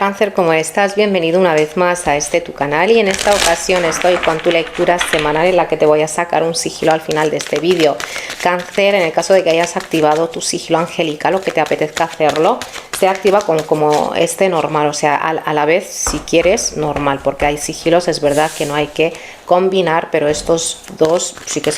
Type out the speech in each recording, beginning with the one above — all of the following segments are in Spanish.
Cáncer, ¿cómo estás? Bienvenido una vez más a tu canal, y en esta ocasión estoy con tu lectura semanal en la que te voy a sacar un sigilo al final de este vídeo. Cáncer, en el caso de que hayas activado tu sigilo angelical o que te apetezca hacerlo, se activa como normal, o sea, a la vez, si quieres, normal, porque hay sigilos, es verdad que no hay que combinar, pero estos dos sí que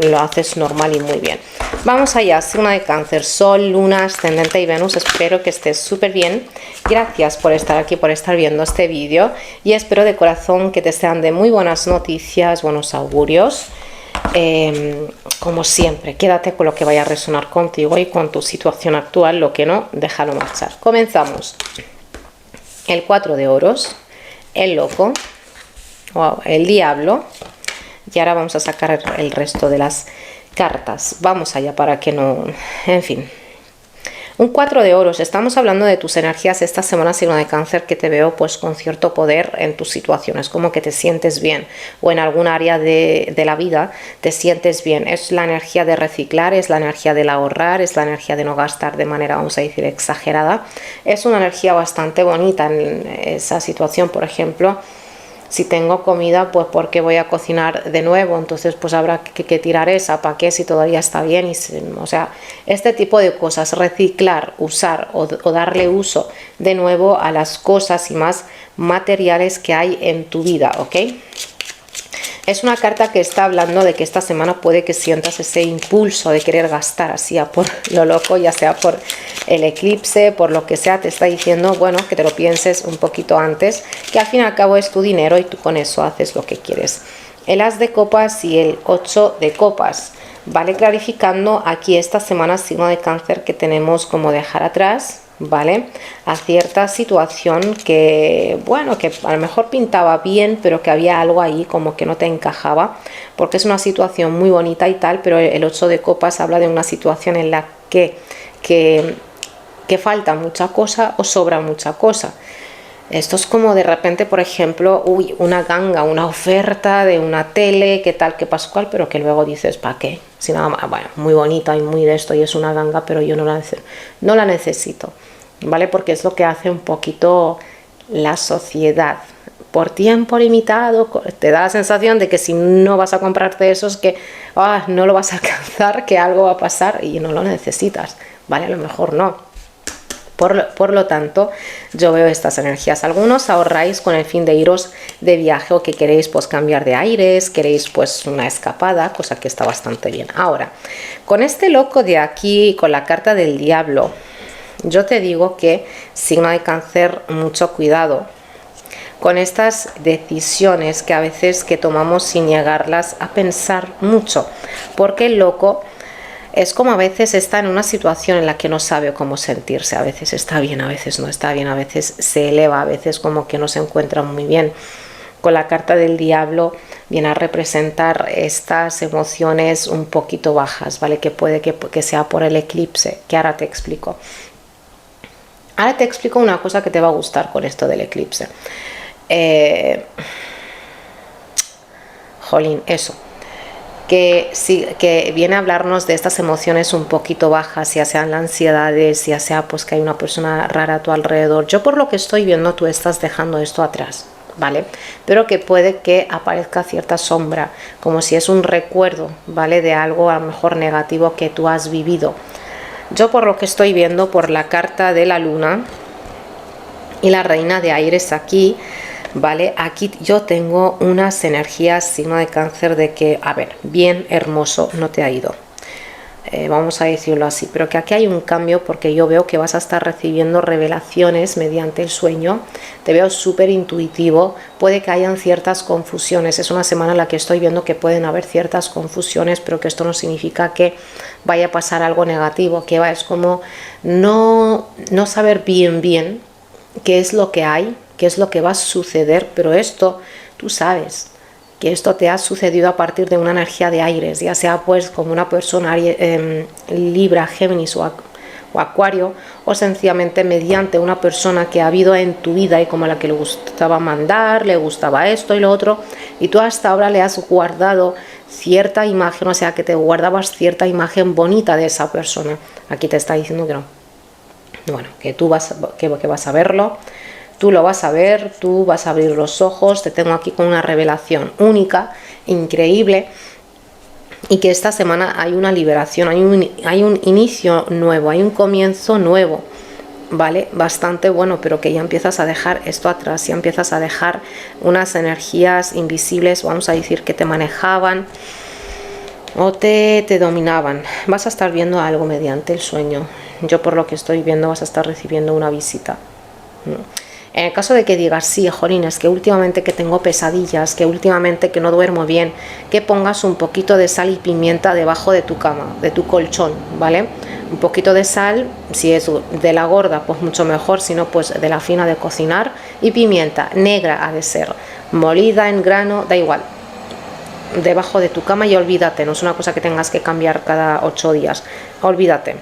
lo haces normal y muy bien. Vamos allá, signo de Cáncer, Sol, Luna, Ascendente y Venus. Espero que estés súper bien. Gracias por estar aquí, por estar viendo este vídeo, y espero de corazón que te sean de muy buenas noticias, buenos augurios. Como siempre, quédate con lo que vaya a resonar contigo y con tu situación actual, lo que no, déjalo marchar. Comenzamos. El 4 de oros, el loco, el diablo, y ahora vamos a sacar el resto de las cartas. Vamos allá para que no... En fin. Un 4 de oros, estamos hablando de tus energías esta semana, signo de Cáncer, que te veo pues con cierto poder en tus situaciones, como que te sientes bien, o en algún área de la vida te sientes bien. Es la energía de reciclar, es la energía del ahorrar, es la energía de no gastar de manera, vamos a decir, exagerada. Es una energía bastante bonita en esa situación. Por ejemplo, si tengo comida, pues porque voy a cocinar de nuevo, entonces pues habrá que tirar esa, ¿para qué? Si todavía está bien. O sea, este tipo de cosas, reciclar, usar o darle uso de nuevo a las cosas y más materiales que hay en tu vida, ¿ok? Es una carta que está hablando de que esta semana puede que sientas ese impulso de querer gastar así a por lo loco, ya sea por el eclipse, por lo que sea. Te está diciendo, bueno, que te lo pienses un poquito antes, que al fin y al cabo es tu dinero y tú con eso haces lo que quieres. El as de copas y el 8 de copas, ¿vale? Clarificando aquí esta semana, signo de Cáncer, que tenemos como dejar atrás, ¿vale? A cierta situación que, bueno, que a lo mejor pintaba bien, pero que había algo ahí como que no te encajaba, porque es una situación muy bonita y tal, pero el 8 de copas habla de una situación en la que falta mucha cosa o sobra mucha cosa. Esto es como de repente, por ejemplo, una ganga, una oferta de una tele, que tal, que pascual, pero que luego dices, ¿para qué? Si nada más, bueno, muy bonita y muy de esto, y es una ganga, pero yo no la necesito, ¿vale? Porque es lo que hace un poquito la sociedad. Por tiempo limitado, te da la sensación de que si no vas a comprarte eso es que no lo vas a alcanzar, que algo va a pasar y no lo necesitas, ¿vale? A lo mejor no. Por lo tanto, yo veo estas energías. Algunos ahorráis con el fin de iros de viaje, o que queréis pues cambiar de aires, queréis pues una escapada, cosa que está bastante bien. Ahora, con este loco de aquí, con la carta del diablo, yo te digo que, signo de Cáncer, mucho cuidado con estas decisiones que a veces que tomamos sin llegarlas a pensar mucho, porque el loco es como a veces está en una situación en la que no sabe cómo sentirse. A veces está bien, a veces no está bien, a veces se eleva, a veces como que no se encuentra muy bien. Con la carta del diablo viene a representar estas emociones un poquito bajas, ¿vale? Que puede que sea por el eclipse, que ahora te explico. Ahora te explico una cosa que te va a gustar con esto del eclipse. Jolín, eso. Que viene a hablarnos de estas emociones un poquito bajas, ya sean la ansiedad, ya sea pues que hay una persona rara a tu alrededor. Yo, por lo que estoy viendo, tú estás dejando esto atrás, ¿vale? Pero que puede que aparezca cierta sombra, como si es un recuerdo, ¿vale? De algo a lo mejor negativo que tú has vivido. Yo, por lo que estoy viendo, por la carta de la luna y la reina de aires aquí, ¿vale? Aquí yo tengo unas energías, signo de Cáncer, de que, a ver, bien hermoso no te ha ido, vamos a decirlo así, pero que aquí hay un cambio, porque yo veo que vas a estar recibiendo revelaciones mediante el sueño. Te veo súper intuitivo, puede que hayan ciertas confusiones. Es una semana en la que estoy viendo que pueden haber ciertas confusiones, pero que esto no significa que vaya a pasar algo negativo, que es como no saber bien qué es lo que hay, qué es lo que va a suceder, pero esto tú sabes que esto te ha sucedido a partir de una energía de aires, ya sea pues como una persona Libra, Géminis o Acuario, o sencillamente mediante una persona que ha habido en tu vida y como a la que le gustaba mandar, le gustaba esto y lo otro, y tú hasta ahora le has guardado cierta imagen, o sea que te guardabas cierta imagen bonita de esa persona. Aquí te está diciendo que no, bueno, que tú vas a verlo, tú lo vas a ver, tú vas a abrir los ojos, te tengo aquí con una revelación única, increíble, y que esta semana hay una liberación, hay un inicio nuevo, hay un comienzo nuevo, ¿vale? Bastante bueno, pero que ya empiezas a dejar esto atrás, ya empiezas a dejar unas energías invisibles, vamos a decir, que te manejaban o te dominaban. Vas a estar viendo algo mediante el sueño. Yo, por lo que estoy viendo, vas a estar recibiendo una visita. En el caso de que digas, sí, jolín, es que últimamente que tengo pesadillas, que últimamente que no duermo bien, que pongas un poquito de sal y pimienta debajo de tu cama, de tu colchón, ¿vale? Un poquito de sal, si es de la gorda, pues mucho mejor, si no, pues de la fina de cocinar, y pimienta negra ha de ser, molida en grano, da igual, debajo de tu cama, y olvídate, no es una cosa que tengas que cambiar cada 8 días, olvídate.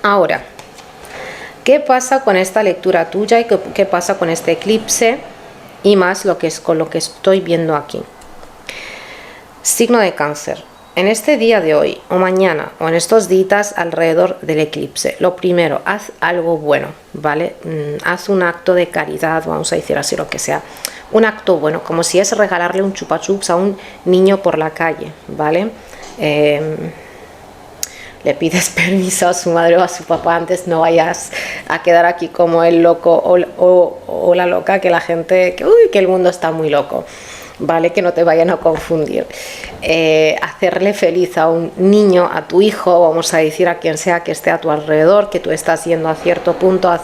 Ahora, ¿qué pasa con esta lectura tuya y qué pasa con este eclipse? Y más con lo que estoy viendo aquí. Signo de Cáncer. En este día de hoy o mañana o en estos días alrededor del eclipse, lo primero, haz algo bueno, ¿vale? Haz un acto de caridad, vamos a decir así, lo que sea. Un acto bueno, como si es regalarle un chupa chups a un niño por la calle, ¿vale? Le pides permiso a su madre o a su papá antes, no vayas a quedar aquí como el loco o la loca, que la gente, que el mundo está muy loco, ¿vale? Que no te vayan a confundir. Hacerle feliz a un niño, a tu hijo, vamos a decir, a quien sea que esté a tu alrededor, que tú estás yendo a cierto punto, a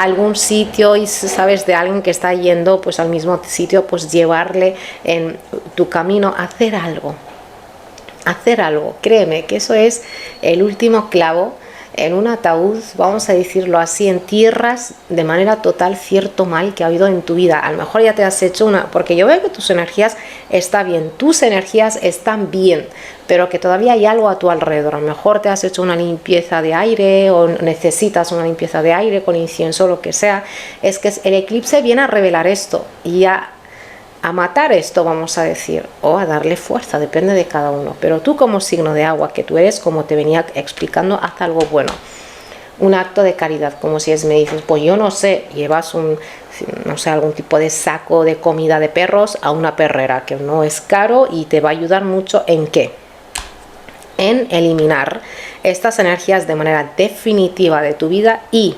algún sitio, y sabes de alguien que está yendo pues al mismo sitio, pues llevarle en tu camino, hacer algo, créeme que eso es el último clavo en un ataúd, vamos a decirlo así, entierras de manera total cierto mal que ha habido en tu vida. A lo mejor ya te has hecho porque yo veo que tus energías están bien, pero que todavía hay algo a tu alrededor. A lo mejor te has hecho una limpieza de aire o necesitas una limpieza de aire con incienso, lo que sea. Es que el eclipse viene a revelar esto y a matar esto, vamos a decir, o a darle fuerza, depende de cada uno. Pero tú, como signo de agua que tú eres, como te venía explicando, haz algo bueno, un acto de caridad, como si me dices, pues yo no sé, llevas algún tipo de saco de comida de perros a una perrera, que no es caro y te va a ayudar mucho. ¿En qué? En eliminar estas energías de manera definitiva de tu vida. Y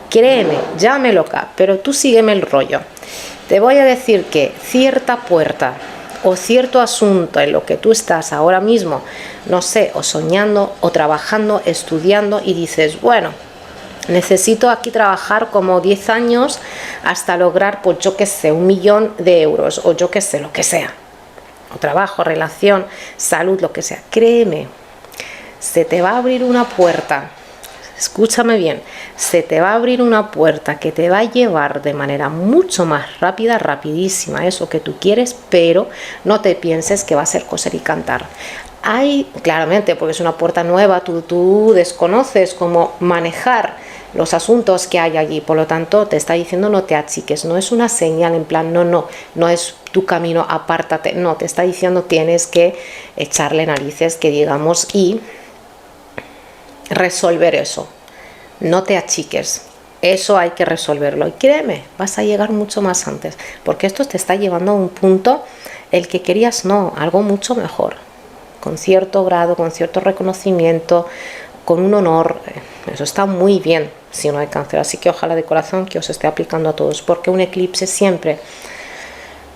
créeme, llámame loca, pero tú sígueme el rollo. Te voy a decir que cierta puerta o cierto asunto en lo que tú estás ahora mismo, no sé, o soñando o trabajando, estudiando, y dices, bueno, necesito aquí trabajar como 10 años hasta lograr, pues yo qué sé, 1 millón de euros, o yo qué sé, lo que sea, o trabajo, relación, salud, lo que sea. Créeme, se te va a abrir una puerta. Escúchame bien, se te va a abrir una puerta que te va a llevar de manera mucho más rápida, rapidísima, eso que tú quieres, pero no te pienses que va a ser coser y cantar. Claramente, porque es una puerta nueva, tú desconoces cómo manejar los asuntos que hay allí, por lo tanto te está diciendo no te achiques, no es una señal en plan no es tu camino, apártate, no, te está diciendo tienes que echarle narices, que digamos, y resolver eso. No te achiques, eso hay que resolverlo, y créeme, vas a llegar mucho más antes, porque esto te está llevando a un punto el que querías, algo mucho mejor, con cierto grado, con cierto reconocimiento, con un honor. Eso está muy bien, signo de Cáncer, así que ojalá de corazón que os esté aplicando a todos, porque un eclipse siempre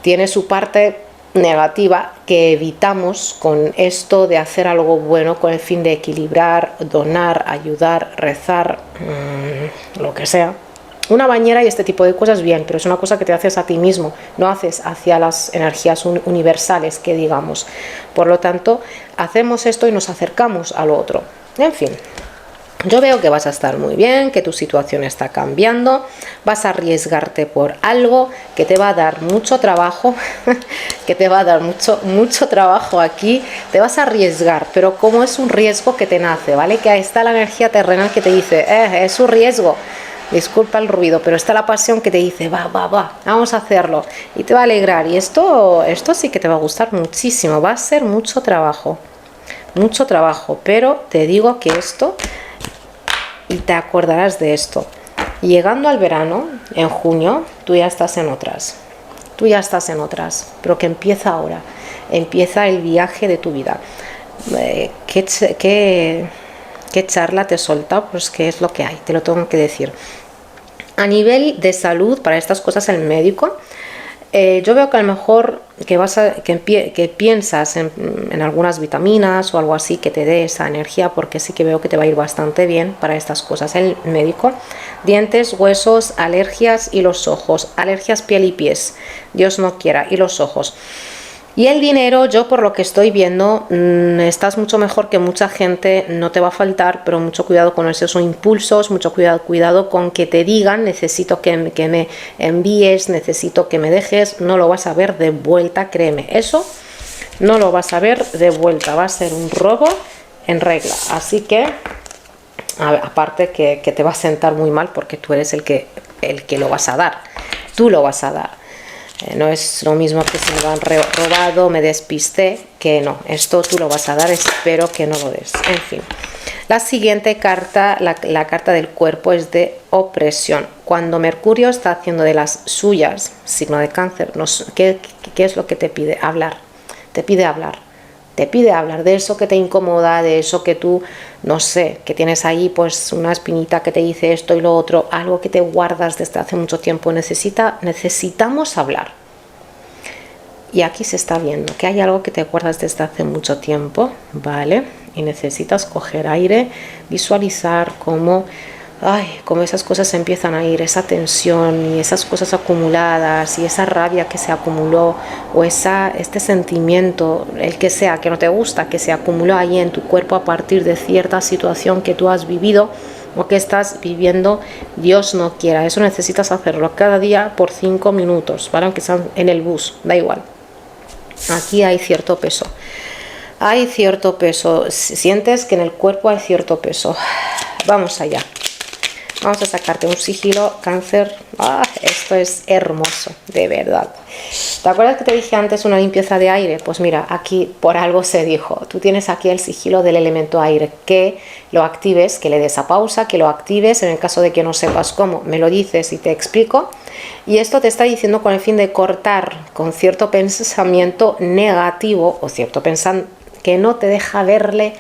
tiene su parte negativa que evitamos con esto de hacer algo bueno con el fin de equilibrar, donar, ayudar, rezar, lo que sea. Una bañera y este tipo de cosas bien, pero es una cosa que te haces a ti mismo, no haces hacia las energías universales, que digamos. Por lo tanto, hacemos esto y nos acercamos al otro. En fin, yo veo que vas a estar muy bien, que tu situación está cambiando, vas a arriesgarte por algo que te va a dar mucho trabajo, que te va a dar mucho trabajo aquí, te vas a arriesgar, pero como es un riesgo que te nace, ¿vale? Que ahí está la energía terrenal que te dice, es un riesgo, disculpa el ruido, pero está la pasión que te dice, va, vamos a hacerlo, y te va a alegrar, y esto sí que te va a gustar muchísimo, va a ser mucho trabajo, pero te digo que esto y te acordarás de esto. Llegando al verano, en junio, tú ya estás en otras. Tú ya estás en otras, pero que empieza ahora. Empieza el viaje de tu vida. ¿Qué charla te solta? Pues qué es lo que hay, te lo tengo que decir. A nivel de salud, para estas cosas el médico, yo veo que a lo mejor que piensas en algunas vitaminas o algo así que te dé esa energía, porque sí que veo que te va a ir bastante bien para estas cosas el médico. Dientes, huesos, alergias y los ojos. Alergias, piel y pies, Dios no quiera, y los ojos. Y el dinero, yo por lo que estoy viendo, estás mucho mejor que mucha gente, no te va a faltar, pero mucho cuidado con esos impulsos, mucho cuidado con que te digan, necesito que me envíes, necesito que me dejes, no lo vas a ver de vuelta, créeme, eso no lo vas a ver de vuelta, va a ser un robo en regla, así que, aparte que te va a sentar muy mal porque tú eres el que lo vas a dar, tú lo vas a dar. No es lo mismo que si me lo han robado, me despisté, que no, esto tú lo vas a dar, espero que no lo des. En fin, la siguiente carta, la carta del cuerpo, es de opresión. Cuando Mercurio está haciendo de las suyas, signo de Cáncer, ¿qué es lo que te pide? Hablar, te pide hablar. Te pide hablar de eso que te incomoda, de eso que tú, no sé, que tienes ahí pues una espinita que te dice esto y lo otro, algo que te guardas desde hace mucho tiempo. Necesitamos hablar. Y aquí se está viendo que hay algo que te guardas desde hace mucho tiempo, ¿vale? Y necesitas coger aire, visualizar cómo esas cosas empiezan a ir, esa tensión y esas cosas acumuladas y esa rabia que se acumuló o este sentimiento, el que sea, que no te gusta, que se acumuló ahí en tu cuerpo a partir de cierta situación que tú has vivido o que estás viviendo, Dios no quiera. Eso necesitas hacerlo cada día por 5 minutos, ¿vale? Aunque sean en el bus, da igual. Aquí hay cierto peso. Hay cierto peso. Sientes que en el cuerpo hay cierto peso. Vamos allá. Vamos a sacarte un sigilo, Cáncer. Esto es hermoso, de verdad. ¿Te acuerdas que te dije antes una limpieza de aire? Pues mira, aquí por algo se dijo. Tú tienes aquí el sigilo del elemento aire. Que lo actives, que le des a pausa, que lo actives. En el caso de que no sepas cómo, me lo dices y te explico. Y esto te está diciendo con el fin de cortar con cierto pensamiento negativo o cierto pensamiento que no te deja verle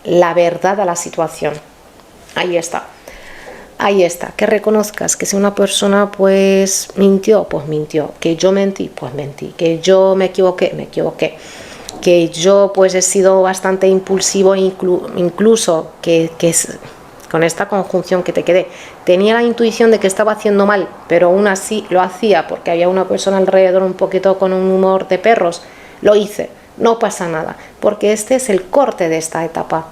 la verdad a la situación. Ahí está. Ahí está, que reconozcas que si una persona pues mintió, que yo mentí, pues mentí, que yo me equivoqué, que yo pues he sido bastante impulsivo, incluso que con esta conjunción que te quedé, tenía la intuición de que estaba haciendo mal, pero aún así lo hacía porque había una persona alrededor un poquito con un humor de perros, lo hice, no pasa nada, porque este es el corte de esta etapa.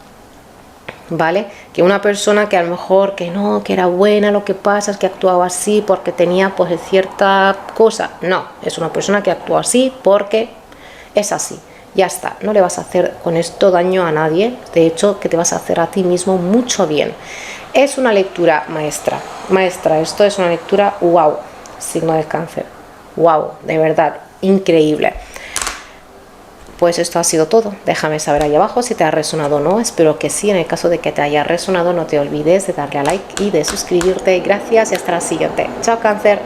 ¿Vale? Que una persona que a lo mejor que no, que era buena, lo que pasa es que actuaba así porque tenía pues cierta cosa. No, es una persona que actúa así porque es así. Ya está, no le vas a hacer con esto daño a nadie. De hecho, que te vas a hacer a ti mismo mucho bien. Es una lectura maestra. Maestra, esto es una lectura wow. Signo de Cáncer. Wow, de verdad, increíble. Pues esto ha sido todo. Déjame saber ahí abajo si te ha resonado o no. Espero que sí. En el caso de que te haya resonado, no te olvides de darle a like y de suscribirte. Gracias y hasta la siguiente. Chao, Cáncer.